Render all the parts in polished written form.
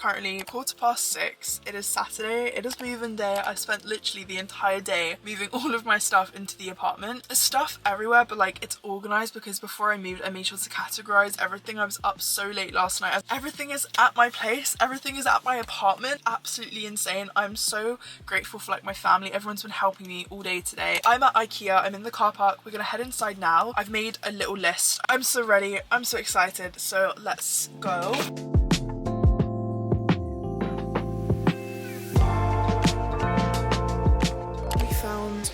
currently 6:15. It is Saturday. It is moving day. I spent literally the entire day moving all of my stuff into the apartment. There's stuff everywhere, but like it's organized because before I moved, I made sure to categorize everything. I was up so late last night. Everything is at my place. Everything is at my apartment. Absolutely insane. I'm so grateful for like my family. Everyone's been helping me all day today. I'm at IKEA. I'm in the car park. We're gonna head inside now. I've made a little list. I'm so ready. I'm so excited. So let's go.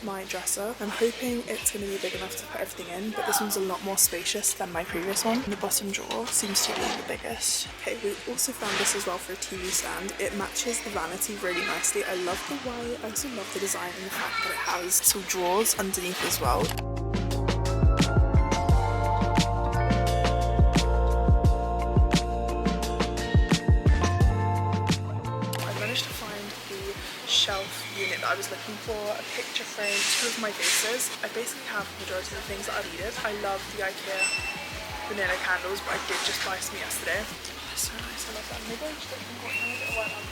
My dresser. I'm hoping it's going to be big enough to put everything in, but this one's a lot more spacious than my previous one. The bottom drawer seems to be the biggest. Okay, we also found this as well for a TV stand. It matches the vanity really nicely. I love the white. I also love the design and the fact that it has some drawers underneath as well. Shelf unit that I was looking for, a picture frame, 2 of my vases. I basically have the majority of the things that I needed. I love the IKEA vanilla candles, but I did just buy some yesterday. Oh, they're so nice, I love them. Maybe I just don't think what kind of get a white one.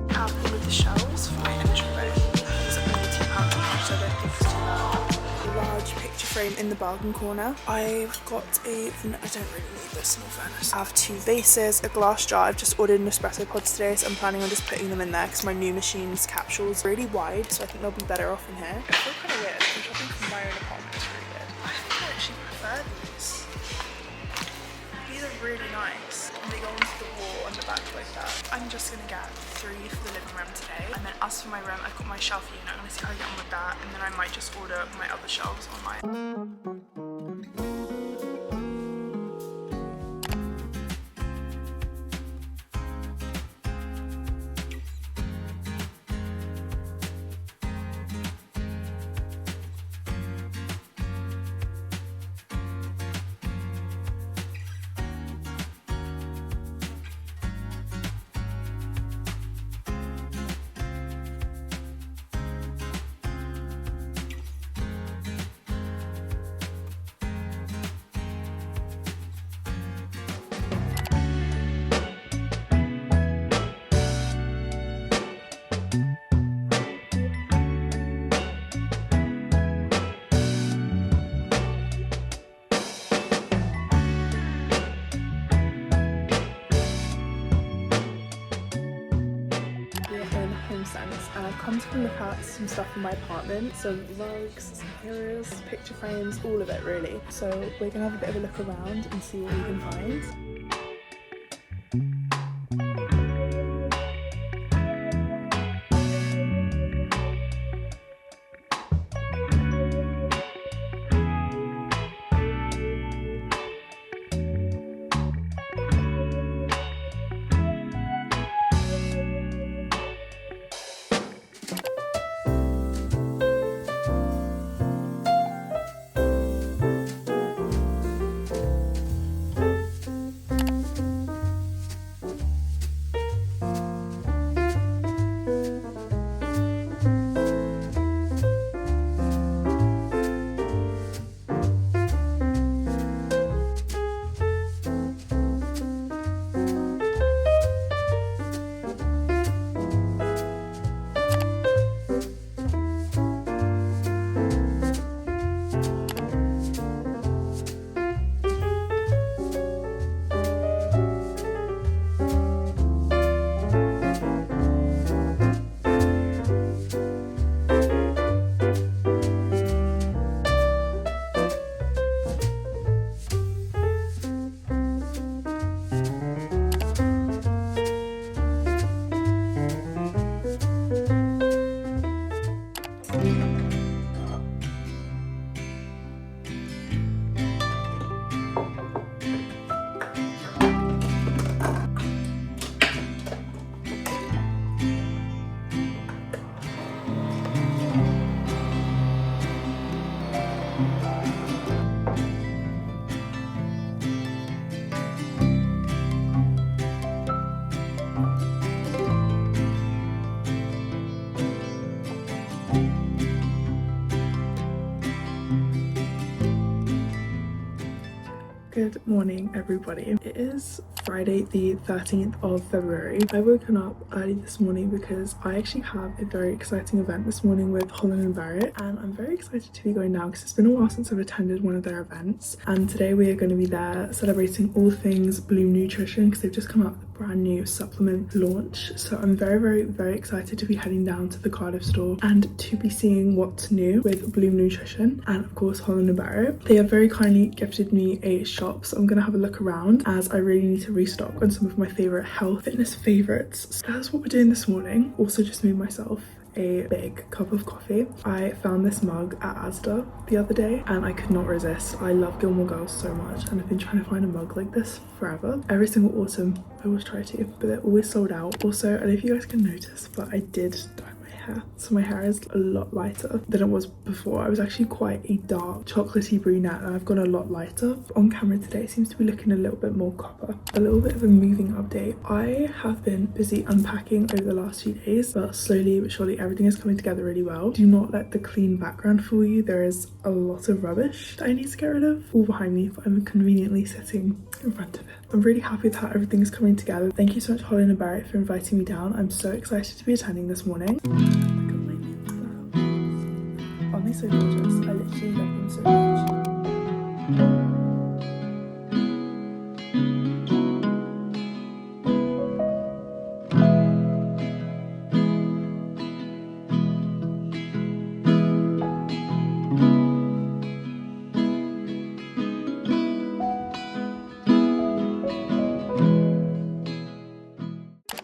I have all of the shelves for my entry room. These are only £2 each, so I don't think it's too bad. Large picture frame in the bargain corner. I've got I don't really need this in all fairness. I have 2 vases, a glass jar. I've just ordered an espresso pods today, so I'm planning on just putting them in there because my new machine's capsule's really wide, so I think they'll be better off in here. I feel kind of weird. I'm shopping from my own apartment. It's really weird. I think I actually prefer these. These are really nice. And they go onto the wall on the back like that. I'm just gonna get 3 for the living room today. And then as for my room, I've got my shelf unit. I'm gonna see how I get on with that. And then I might just order my other shelves online. HomeSense, and I've come to look at some stuff in my apartment, so rugs, some mirrors, picture frames, all of it really. So we're gonna have a bit of a look around and see what we can find. Good morning, everybody. It is Friday the 13th of February. I've woken up early this morning because I actually have a very exciting event this morning with Holland and Barrett, and I'm very excited to be going now because it's been a while since I've attended one of their events, and today we are going to be there celebrating all things Bloom Nutrition because they've just come out with a brand new supplement launch. So I'm very excited to be heading down to the Cardiff store and to be seeing what's new with Bloom Nutrition and of course Holland and Barrett. They have very kindly gifted me a shop, so I'm gonna have a look around as I really need to restock on some of my favorite health fitness favorites. So that's what we're doing this morning. Also just made myself a big cup of coffee. I found this mug at Asda the other day and I could not resist. I love Gilmore Girls so much and I've been trying to find a mug like this forever. Every single autumn I always try to, but they're always sold out. Also, I don't know if you guys can notice, but I did dye my hair. So my hair is a lot lighter than it was before. I was actually quite a dark chocolatey brunette and I've gone a lot lighter. On camera today it seems to be looking a little bit more copper. A little bit of a moving update. I have been busy unpacking over the last few days, but slowly but surely everything is coming together really well. Do not let the clean background fool you. There is a lot of rubbish that I need to get rid of all behind me, but I'm conveniently sitting in front of it. I'm really happy with how everything's coming together. Thank you so much Holland and Barrett for inviting me down. I'm so excited to be attending this morning. Oh my god, my nails. Aren't they so gorgeous? I literally love them so much.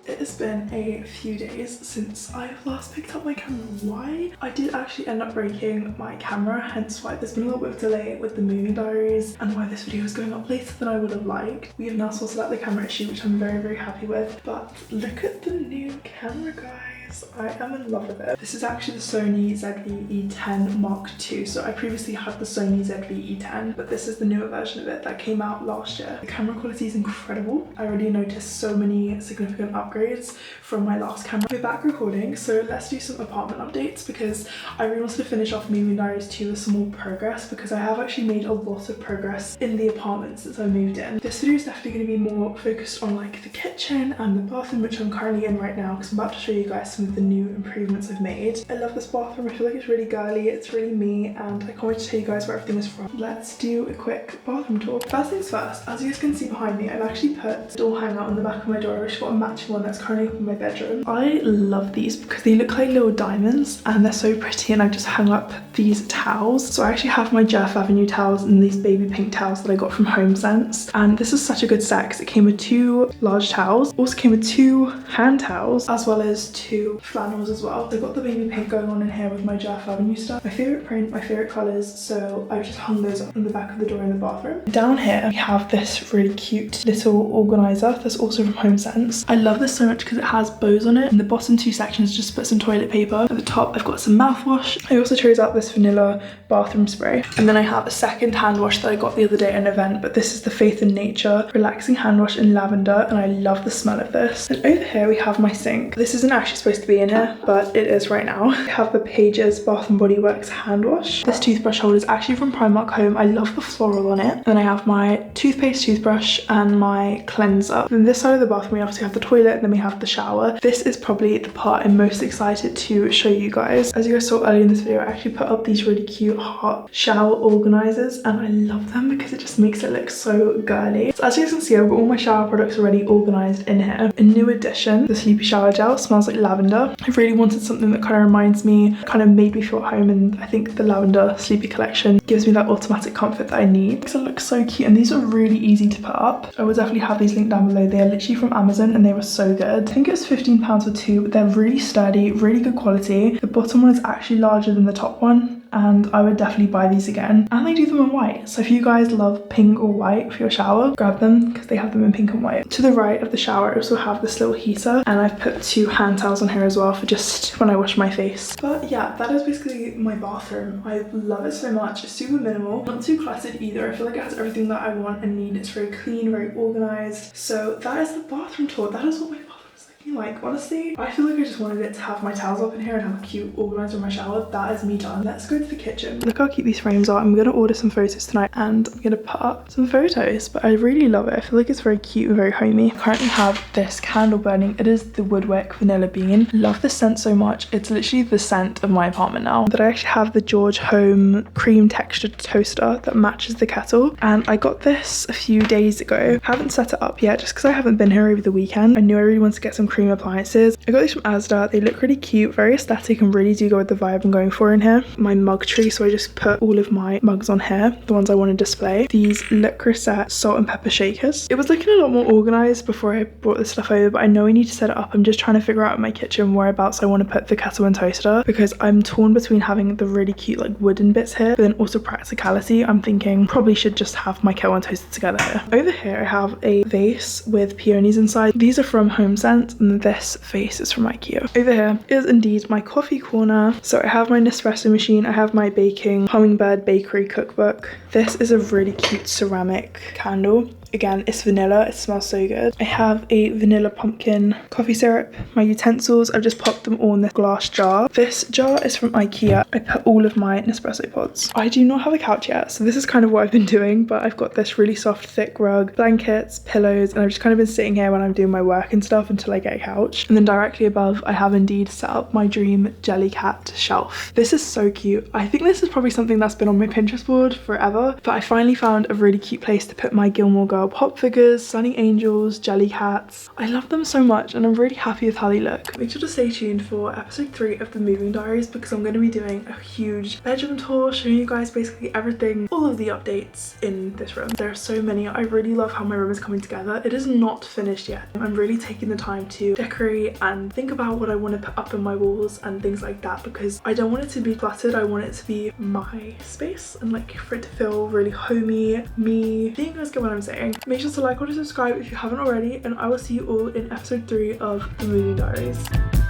It's been a few days since I've last picked up my camera. Why? I did actually end up breaking my camera, hence why there's been a little bit of delay with the Moving Diaries and why this video is going up later than I would have liked. We have now sorted out the camera issue, which I'm very happy with, but look at the new camera, guys. I am in love with it. This is actually the Sony ZV-E10 Mark II. So I previously had the Sony ZV-E10, but this is the newer version of it that came out last year. The camera quality is incredible. I already noticed so many significant upgrades from my last camera. We're back recording, so let's do some apartment updates because I really wanted to finish off Moving Diaries 2 with some more progress because I have actually made a lot of progress in the apartment since I moved in. This video is definitely going to be more focused on like the kitchen and the bathroom, which I'm currently in right now because I'm about to show you guys some of the new improvements I've made. I love this bathroom. I feel like it's really girly, it's really me, and I can't wait to tell you guys where everything is from. Let's do a quick bathroom tour. First things first, as you guys can see behind me, I've actually put a door hanger on the back of my door. I've just got a matching one that's currently up in my bedroom. I love these because they look like little diamonds and they're so pretty, and I've just hung up these towels. So I actually have my Jeff Avenue towels and these baby pink towels that I got from HomeSense, and this is such a good set because it came with 2 large towels, also came with 2 hand towels as well as 2 flannels as well. So I've got the baby pink going on in here with my Jeff Avenue stuff. My favourite print, my favourite colours, so I've just hung those up on the back of the door in the bathroom. Down here we have this really cute little organiser that's also from HomeSense. I love this so much because it has bows on it. In the bottom 2 sections just put some toilet paper. At the top I've got some mouthwash. I also chose out this vanilla bathroom spray, and then I have a second hand wash that I got the other day at an event, but this is the Faith in Nature relaxing hand wash in lavender, and I love the smell of this. And over here we have my sink. This isn't actually supposed to be in here, but it is right now. I have the Pages Bath and Body Works hand wash. This toothbrush holder is actually from Primark Home. I love the floral on it. And then I have my toothpaste, toothbrush, and my cleanser. Then this side of the bathroom we obviously have the toilet, and then we have the shower. This is probably the part I'm most excited to show you guys. As you guys saw earlier in this video, I actually put up these really cute heart shower organisers, and I love them because it just makes it look so girly. So as you guys can see, I've got all my shower products already organised in here. A new addition, the Sleepy Shower Gel, smells like lavender. I really wanted something that kind of reminds me, kind of made me feel at home, and I think the lavender Sleepy collection gives me that automatic comfort that I need because it looks so cute, and these are really easy to put up. I will definitely have these linked down below. They are literally from Amazon and they were so good. I think it was £15 for 2, but they're really sturdy, really good quality. The bottom one is actually larger than the top one, and I would definitely buy these again. And they do them in white, so if you guys love pink or white for your shower, grab them because they have them in pink and white. To the right of the shower I also have this little heater, and I've put 2 hand towels on here as well for just when I wash my face. But yeah, that is basically my bathroom. I love it so much. It's super minimal, not too cluttered either. I feel like it has everything that I want and need. It's very clean, very organised. So that is the bathroom tour. That is what my bathroom is like. Like, honestly, I feel like I just wanted it to have my towels up in here and have a cute organizer in my shower. That is me done. Let's go to the kitchen. Look how cute these frames are. I'm gonna order some photos tonight and I'm gonna put up some photos, but I really love it. I feel like it's very cute and very homey. I currently have this candle burning. It is the Woodwick Vanilla Bean. Love this scent so much. It's literally the scent of my apartment now. But I actually have the George Home cream textured toaster that matches the kettle, and I got this a few days ago. Haven't set it up yet just because I haven't been here over the weekend. I knew I really wanted to get some cream appliances. I got these from Asda. They look really cute, very aesthetic, and really do go with the vibe I'm going for in here. My mug tree, so I just put all of my mugs on here, the ones I want to display. These Le Creuset salt and pepper shakers. It was looking a lot more organized before I brought this stuff over, but I know I need to set it up. I'm just trying to figure out in my kitchen whereabouts I want to put the kettle and toaster, because I'm torn between having the really cute like wooden bits here, but then also practicality. I'm thinking probably should just have my kettle and toaster together here. Over here I have a vase with peonies inside. These are from HomeSense, and this vase is from IKEA. Over here is indeed my coffee corner. So I have my Nespresso machine, I have my baking hummingbird bakery cookbook. This is a really cute ceramic candle. Again, it's vanilla, it smells so good. I have a vanilla pumpkin coffee syrup. My utensils, I've just popped them all in this glass jar. This jar is from IKEA. I put all of my Nespresso pods. I do not have a couch yet, so this is kind of what I've been doing, but I've got this really soft, thick rug, blankets, pillows, and I've just kind of been sitting here when I'm doing my work and stuff until I get a couch. And then directly above, I have indeed set up my dream Jellycat shelf. This is so cute. I think this is probably something that's been on my Pinterest board forever, but I finally found a really cute place to put my Gilmore Girl pop figures, Sunny Angels, Jellycats. I love them so much and I'm really happy with how they look. Make sure to stay tuned for episode 3 of the Moving Diaries, because I'm going to be doing a huge bedroom tour, showing you guys basically everything, all of the updates in this room. There are so many. I really love how my room is coming together. It is not finished yet. I'm really taking the time to decorate and think about what I want to put up in my walls and things like that, because I don't want it to be cluttered. I want it to be my space and like for it to feel really homey, me. Do you guys get what I'm saying? Make sure to like or subscribe if you haven't already, and I will see you all in episode 3 of the Moving Diaries.